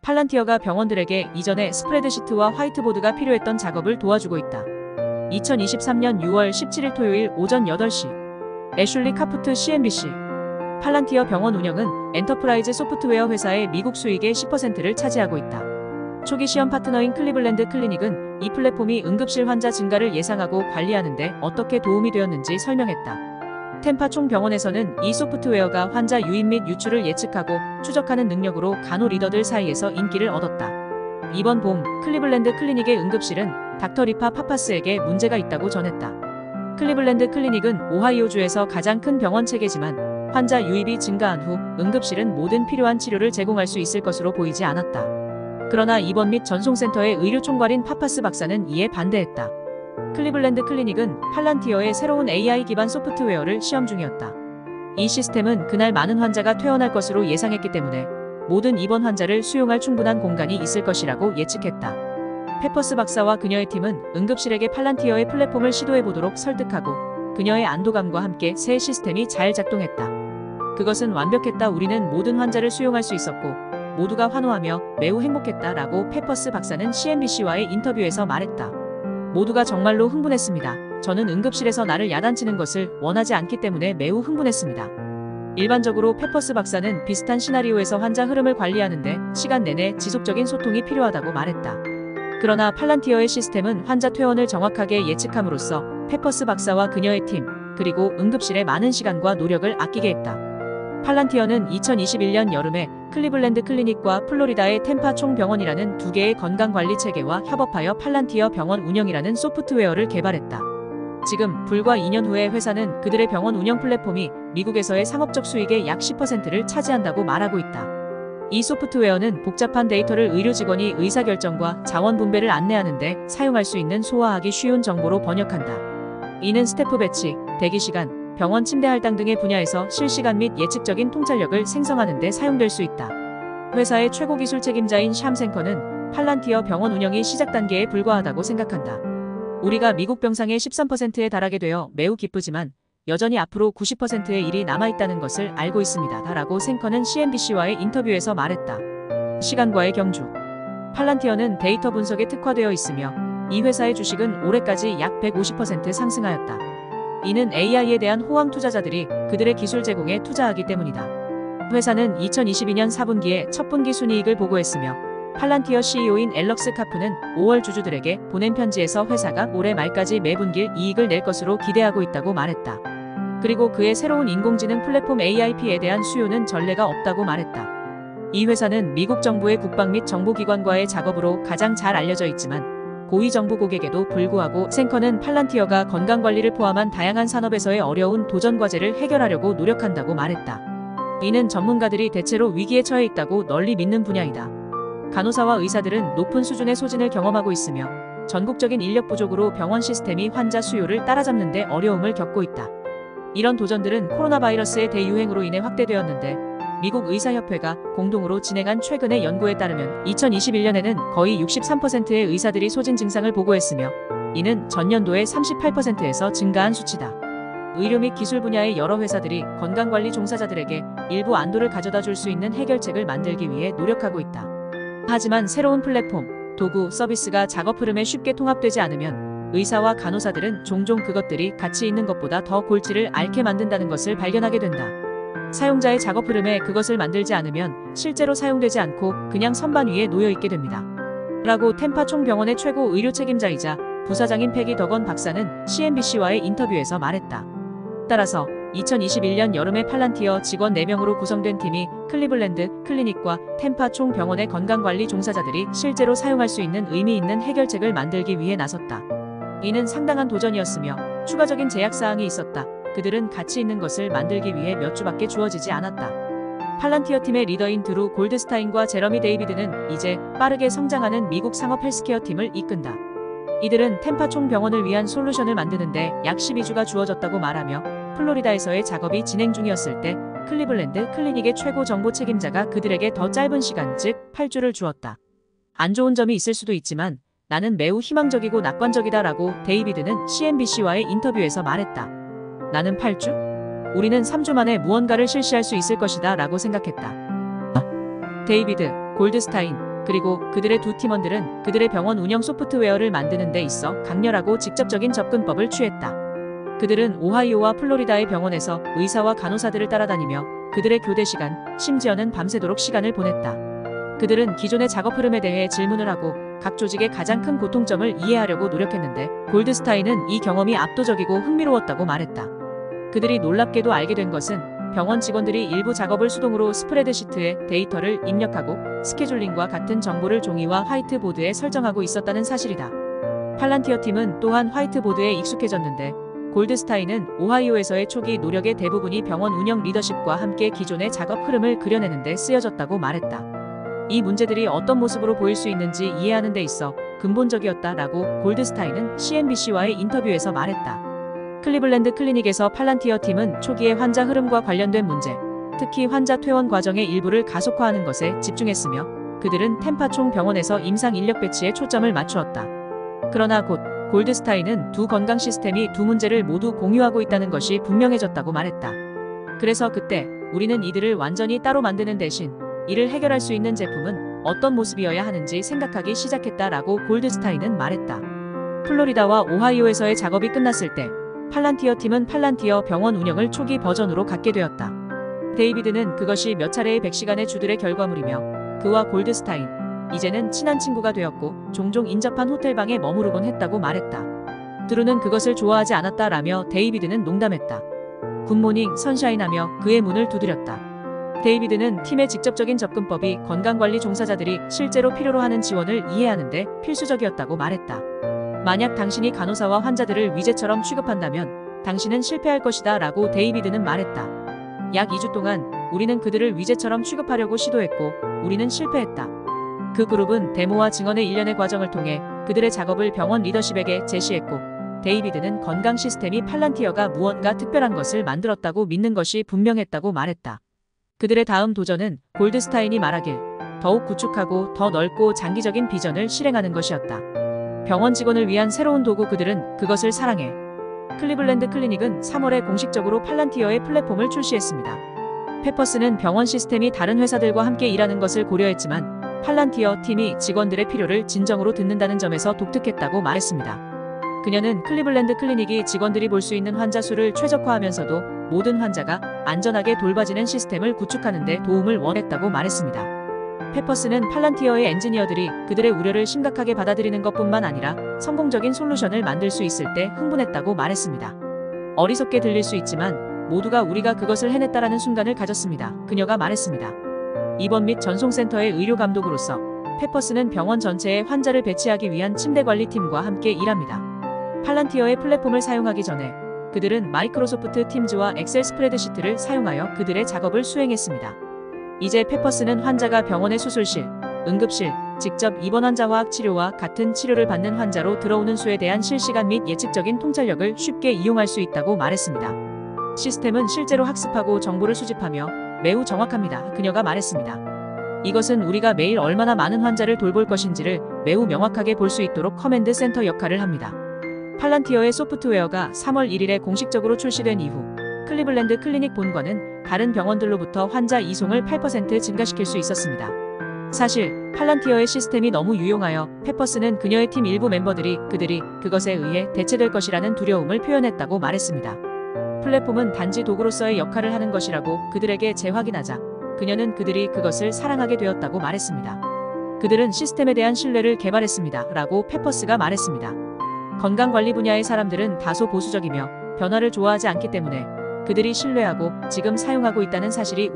팔란티어가 병원들에게 이전에 스프레드시트와 화이트보드가 필요했던 작업을 도와주고 있다. 2023년 6월 17일 토요일 오전 8시 애슐리 카푸트 CNBC 팔란티어 병원 운영은 엔터프라이즈 소프트웨어 회사의 미국 수익의 10%를 차지하고 있다. 초기 시험 파트너인 클리블랜드 클리닉은 이 플랫폼이 응급실 환자 증가를 예상하고 관리하는 데 어떻게 도움이 되었는지 설명했다. 템파 총병원에서는 이 소프트웨어가 환자 유입 및 유출을 예측하고 추적하는 능력으로 간호 리더들 사이에서 인기를 얻었다. 이번 봄 클리블랜드 클리닉의 응급실은 닥터 리파 파파스에게 문제가 있다고 전했다. 클리블랜드 클리닉은 오하이오주에서 가장 큰 병원 체계지만 환자 유입이 증가한 후 응급실은 모든 필요한 치료를 제공할 수 있을 것으로 보이지 않았다. 그러나 입원 및 전송센터의 의료총괄인 파파스 박사는 이에 반대했다. 클리블랜드 클리닉은 팔란티어의 새로운 AI 기반 소프트웨어를 시험 중이었다. 이 시스템은 그날 많은 환자가 퇴원할 것으로 예상했기 때문에 모든 입원 환자를 수용할 충분한 공간이 있을 것이라고 예측했다. 페퍼스 박사와 그녀의 팀은 응급실에게 팔란티어의 플랫폼을 시도해보도록 설득하고 그녀의 안도감과 함께 새 시스템이 잘 작동했다. 그것은 완벽했다. 우리는 모든 환자를 수용할 수 있었고 모두가 환호하며 매우 행복했다라고 페퍼스 박사는 CNBC와의 인터뷰에서 말했다. 모두가 정말로 흥분했습니다. 저는 응급실에서 나를 야단치는 것을 원하지 않기 때문에 매우 흥분했습니다. 일반적으로 페퍼스 박사는 비슷한 시나리오에서 환자 흐름을 관리하는데 시간 내내 지속적인 소통이 필요하다고 말했다. 그러나 팔란티어의 시스템은 환자 퇴원을 정확하게 예측함으로써 페퍼스 박사와 그녀의 팀, 그리고 응급실에 많은 시간과 노력을 아끼게 했다. 팔란티어는 2021년 여름에 클리블랜드 클리닉과 플로리다의 템파 총병원이라는 두 개의 건강관리 체계와 협업하여 팔란티어 병원 운영이라는 소프트웨어를 개발했다. 지금 불과 2년 후에 회사는 그들의 병원 운영 플랫폼이 미국에서의 상업적 수익의 약 10%를 차지한다고 말하고 있다. 이 소프트웨어는 복잡한 데이터를 의료 직원이 의사결정과 자원 분배를 안내하는 데 사용할 수 있는 소화하기 쉬운 정보로 번역한다. 이는 스태프 배치, 대기 시간, 병원 침대 할당 등의 분야에서 실시간 및 예측적인 통찰력을 생성하는 데 사용될 수 있다. 회사의 최고 기술 책임자인 샴생커는 팔란티어 병원 운영이 시작 단계에 불과하다고 생각한다. 우리가 미국 병상의 13%에 달하게 되어 매우 기쁘지만 여전히 앞으로 90%의 일이 남아있다는 것을 알고 있습니다. 라고 생커는 CNBC와의 인터뷰에서 말했다. 시간과의 경주. 팔란티어는 데이터 분석에 특화되어 있으며 이 회사의 주식은 올해까지 약 150% 상승하였다. 이는 AI에 대한 호황 투자자들이 그들의 기술 제공에 투자하기 때문이다. 회사는 2022년 4분기에 첫 분기 순이익을 보고했으며 팔란티어 CEO인 앨럭스 카프는 5월 주주들에게 보낸 편지에서 회사가 올해 말까지 매분기 이익을 낼 것으로 기대하고 있다고 말했다. 그리고 그의 새로운 인공지능 플랫폼 AIP에 대한 수요는 전례가 없다고 말했다. 이 회사는 미국 정부의 국방 및 정보기관과의 작업으로 가장 잘 알려져 있지만 고위 정부 고객에도 불구하고 생커는 팔란티어가 건강관리를 포함한 다양한 산업에서의 어려운 도전 과제를 해결하려고 노력한다고 말했다. 이는 전문가들이 대체로 위기에 처해 있다고 널리 믿는 분야이다. 간호사와 의사들은 높은 수준의 소진을 경험하고 있으며 전국적인 인력 부족으로 병원 시스템이 환자 수요를 따라잡는 데 어려움을 겪고 있다. 이런 도전들은 코로나 바이러스의 대유행으로 인해 확대되었는데 미국 의사협회가 공동으로 진행한 최근의 연구에 따르면 2021년에는 거의 63%의 의사들이 소진 증상을 보고했으며 이는 전년도의 38%에서 증가한 수치다. 의료 및 기술 분야의 여러 회사들이 건강관리 종사자들에게 일부 안도를 가져다 줄 수 있는 해결책을 만들기 위해 노력하고 있다. 하지만 새로운 플랫폼, 도구, 서비스가 작업 흐름에 쉽게 통합되지 않으면 의사와 간호사들은 종종 그것들이 가치 있는 것보다 더 골치를 앓게 만든다는 것을 발견하게 된다. 사용자의 작업 흐름에 그것을 만들지 않으면 실제로 사용되지 않고 그냥 선반 위에 놓여있게 됩니다. 라고 템파 총병원의 최고 의료 책임자이자 부사장인 패기 더건 박사는 CNBC와의 인터뷰에서 말했다. 따라서 2021년 여름에 팔란티어 직원 4명으로 구성된 팀이 클리블랜드 클리닉과 템파 총병원의 건강관리 종사자들이 실제로 사용할 수 있는 의미 있는 해결책을 만들기 위해 나섰다. 이는 상당한 도전이었으며 추가적인 제약사항이 있었다. 그들은 가치 있는 것을 만들기 위해 몇 주밖에 주어지지 않았다. 팔란티어 팀의 리더인 드루 골드스타인과 제러미 데이비드는 이제 빠르게 성장하는 미국 상업 헬스케어 팀을 이끈다. 이들은 템파 총병원을 위한 솔루션을 만드는데 약 12주가 주어졌다고 말하며 플로리다에서의 작업이 진행 중이었을 때 클리블랜드 클리닉의 최고 정보 책임자가 그들에게 더 짧은 시간, 즉 8주를 주었다. 안 좋은 점이 있을 수도 있지만 나는 매우 희망적이고 낙관적이다 라고 데이비드는 CNBC와의 인터뷰에서 말했다. 나는 8주? 우리는 3주 만에 무언가를 실시할 수 있을 것이다 라고 생각했다. 데이비드 골드스타인 그리고 그들의 두 팀원들은 그들의 병원 운영 소프트웨어를 만드는 데 있어 강렬하고 직접적인 접근법을 취했다. 그들은 오하이오와 플로리다의 병원에서 의사와 간호사들을 따라다니며 그들의 교대 시간, 심지어는 밤새도록 시간을 보냈다. 그들은 기존의 작업 흐름에 대해 질문을 하고 각 조직의 가장 큰 고통점을 이해하려고 노력했는데 골드스타인은 이 경험이 압도적이고 흥미로웠다고 말했다. 그들이 놀랍게도 알게 된 것은 병원 직원들이 일부 작업을 수동으로 스프레드시트에 데이터를 입력하고 스케줄링과 같은 정보를 종이와 화이트보드에 설정하고 있었다는 사실이다. 팔란티어 팀은 또한 화이트보드에 익숙해졌는데 골드스타인은 오하이오에서의 초기 노력의 대부분이 병원 운영 리더십과 함께 기존의 작업 흐름을 그려내는 데 쓰여졌다고 말했다. 이 문제들이 어떤 모습으로 보일 수 있는지 이해하는 데 있어 근본적이었다라고 골드스타인은 CNBC와의 인터뷰에서 말했다. 클리블랜드 클리닉에서 팔란티어 팀은 초기의 환자 흐름과 관련된 문제, 특히 환자 퇴원 과정의 일부를 가속화하는 것에 집중했으며 그들은 템파 총 병원에서 임상 인력 배치에 초점을 맞추었다. 그러나 곧 골드스타인은 두 건강 시스템이 두 문제를 모두 공유하고 있다는 것이 분명해졌다고 말했다. 그래서 그때 우리는 이들을 완전히 따로 만드는 대신 이를 해결할 수 있는 제품은 어떤 모습이어야 하는지 생각하기 시작했다라고 골드스타인은 말했다. 플로리다와 오하이오에서의 작업이 끝났을 때 팔란티어 팀은 팔란티어 병원 운영을 초기 버전으로 갖게 되었다. 데이비드는 그것이 몇 차례의 100시간의 주들의 결과물이며 그와 골드스타인, 이제는 친한 친구가 되었고 종종 인접한 호텔방에 머무르곤 했다고 말했다. 드루는 그것을 좋아하지 않았다라며 데이비드는 농담했다. 굿모닝 선샤인하며 그의 문을 두드렸다. 데이비드는 팀의 직접적인 접근법이 건강관리 종사자들이 실제로 필요로 하는 지원을 이해하는 데 필수적이었다고 말했다. 만약 당신이 간호사와 환자들을 위제처럼 취급한다면 당신은 실패할 것이다 라고 데이비드는 말했다. 약 2주 동안 우리는 그들을 위제처럼 취급하려고 시도했고 우리는 실패했다. 그 그룹은 데모와 증언의 일련의 과정을 통해 그들의 작업을 병원 리더십에게 제시했고 데이비드는 건강 시스템이 팔란티어가 무언가 특별한 것을 만들었다고 믿는 것이 분명했다고 말했다. 그들의 다음 도전은 골드스타인이 말하길 더욱 구축하고 더 넓고 장기적인 비전을 실행하는 것이었다. 병원 직원을 위한 새로운 도구 그들은 그것을 사랑해. 클리블랜드 클리닉은 3월에 공식적으로 팔란티어의 플랫폼을 출시했습니다. 페퍼스는 병원 시스템이 다른 회사들과 함께 일하는 것을 고려했지만 팔란티어 팀이 직원들의 필요를 진정으로 듣는다는 점에서 독특했다고 말했습니다. 그녀는 클리블랜드 클리닉이 직원들이 볼 수 있는 환자 수를 최적화하면서도 모든 환자가 안전하게 돌봐지는 시스템을 구축하는 데 도움을 원했다고 말했습니다. 페퍼스는 팔란티어의 엔지니어들이 그들의 우려를 심각하게 받아들이는 것뿐만 아니라 성공적인 솔루션을 만들 수 있을 때 흥분했다고 말했습니다. 어리석게 들릴 수 있지만 모두가 우리가 그것을 해냈다라는 순간을 가졌습니다. 그녀가 말했습니다. 입원 및 전송센터의 의료 감독으로서 페퍼스는 병원 전체에 환자를 배치하기 위한 침대관리팀과 함께 일합니다. 팔란티어의 플랫폼을 사용하기 전에 그들은 마이크로소프트 팀즈와 엑셀 스프레드시트를 사용하여 그들의 작업을 수행했습니다. 이제 페퍼스는 환자가 병원의 수술실, 응급실, 직접 입원 환자 화학 치료와 같은 치료를 받는 환자로 들어오는 수에 대한 실시간 및 예측적인 통찰력을 쉽게 이용할 수 있다고 말했습니다. 시스템은 실제로 학습하고 정보를 수집하며 매우 정확합니다. 그녀가 말했습니다. 이것은 우리가 매일 얼마나 많은 환자를 돌볼 것인지를 매우 명확하게 볼 수 있도록 커맨드 센터 역할을 합니다. 팔란티어의 소프트웨어가 3월 1일에 공식적으로 출시된 이후 클리블랜드 클리닉 본관은 다른 병원들로부터 환자 이송을 8% 증가시킬 수 있었습니다. 사실 팔란티어의 시스템이 너무 유용하여 페퍼스는 그녀의 팀 일부 멤버들이 그들이 그것에 의해 대체될 것이라는 두려움을 표현했다고 말했습니다. 플랫폼은 단지 도구로서의 역할을 하는 것이라고 그들에게 재확인하자 그녀는 그들이 그것을 사랑하게 되었다고 말했습니다. 그들은 시스템에 대한 신뢰를 개발했습니다. 라고 페퍼스가 말했습니다. 건강관리 분야의 사람들은 다소 보수적이며 변화를 좋아하지 않기 때문에 그들이 신뢰하고 지금 사용하고 있다는 사실이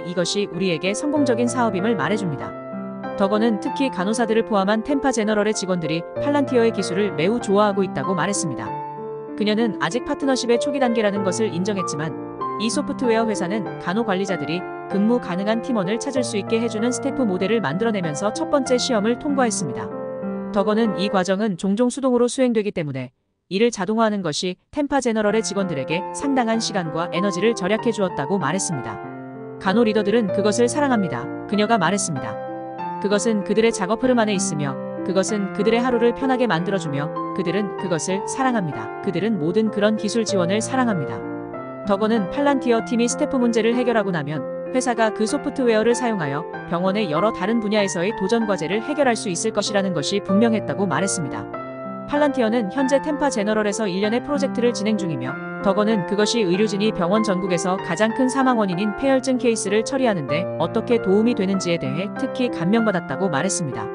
이것이 우리에게 성공적인 사업임을 말해줍니다. 더거는 특히 간호사들을 포함한 템파 제너럴의 직원들이 팔란티어의 기술을 매우 좋아하고 있다고 말했습니다. 그녀는 아직 파트너십의 초기 단계라는 것을 인정했지만 이 소프트웨어 회사는 간호관리자들이 근무 가능한 팀원을 찾을 수 있게 해주는 스태프 모델을 만들어내면서 첫 번째 시험을 통과했습니다. 더거는 이 과정은 종종 수동으로 수행되기 때문에 이를 자동화하는 것이 템파 제너럴의 직원들에게 상당한 시간과 에너지를 절약해 주었다고 말했습니다. 간호 리더들은 그것을 사랑합니다. 그녀가 말했습니다. 그것은 그들의 작업 흐름 안에 있으며 그것은 그들의 하루를 편하게 만들어주며 그들은 그것을 사랑합니다. 그들은 모든 그런 기술 지원을 사랑합니다. 더거는 팔란티어 팀이 스태프 문제를 해결하고 나면 회사가 그 소프트웨어를 사용하여 병원의 여러 다른 분야에서의 도전 과제를 해결할 수 있을 것이라는 것이 분명했다고 말했습니다. 팔란티어는 현재 템파 제너럴에서 1년의 프로젝트를 진행 중이며 덕어는 그것이 의료진이 병원 전국에서 가장 큰 사망 원인인 폐혈증 케이스를 처리하는데 어떻게 도움이 되는지에 대해 특히 감명받았다고 말했습니다.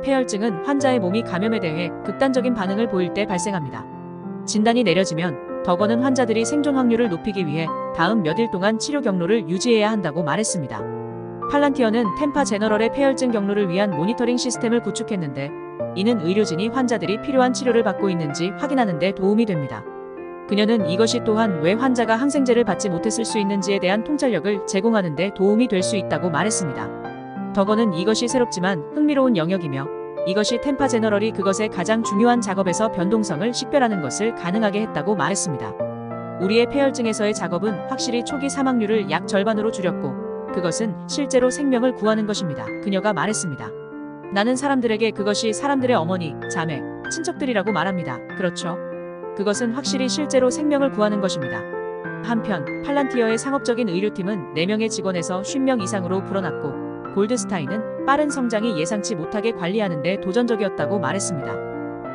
폐혈증은 환자의 몸이 감염에 대해 극단적인 반응을 보일 때 발생합니다. 진단이 내려지면 덕어는 환자들이 생존 확률을 높이기 위해 다음 몇 일 동안 치료 경로를 유지해야 한다고 말했습니다. 팔란티어는 템파 제너럴의 폐혈증 경로를 위한 모니터링 시스템을 구축했는데 이는 의료진이 환자들이 필요한 치료를 받고 있는지 확인하는 데 도움이 됩니다. 그녀는 이것이 또한 왜 환자가 항생제를 받지 못했을 수 있는지에 대한 통찰력을 제공하는 데 도움이 될 수 있다고 말했습니다. 덕어는 이것이 새롭지만 흥미로운 영역이며 이것이 템파 제너럴이 그것의 가장 중요한 작업에서 변동성을 식별하는 것을 가능하게 했다고 말했습니다. 우리의 폐혈증에서의 작업은 확실히 초기 사망률을 약 절반으로 줄였고 그것은 실제로 생명을 구하는 것입니다. 그녀가 말했습니다. 나는 사람들에게 그것이 사람들의 어머니, 자매, 친척들이라고 말합니다. 그렇죠? 그것은 확실히 실제로 생명을 구하는 것입니다. 한편 팔란티어의 상업적인 의료팀은 4명의 직원에서 50명 이상으로 불어났고 골드스타인은 빠른 성장이 예상치 못하게 관리하는 데 도전적이었다고 말했습니다.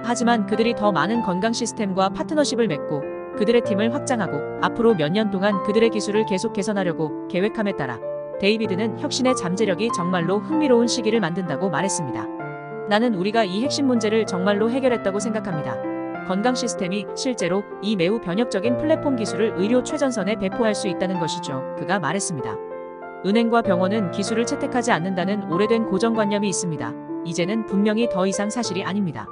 하지만 그들이 더 많은 건강 시스템과 파트너십을 맺고 그들의 팀을 확장하고 앞으로 몇 년 동안 그들의 기술을 계속 개선하려고 계획함에 따라 데이비드는 혁신의 잠재력이 정말로 흥미로운 시기를 만든다고 말했습니다. 나는 우리가 이 핵심 문제를 정말로 해결했다고 생각합니다. 건강 시스템이 실제로 이 매우 변혁적인 플랫폼 기술을 의료 최전선에 배포할 수 있다는 것이죠. 그가 말했습니다. 은행과 병원은 기술을 채택하지 않는다는 오래된 고정관념이 있습니다. 이제는 분명히 더 이상 사실이 아닙니다.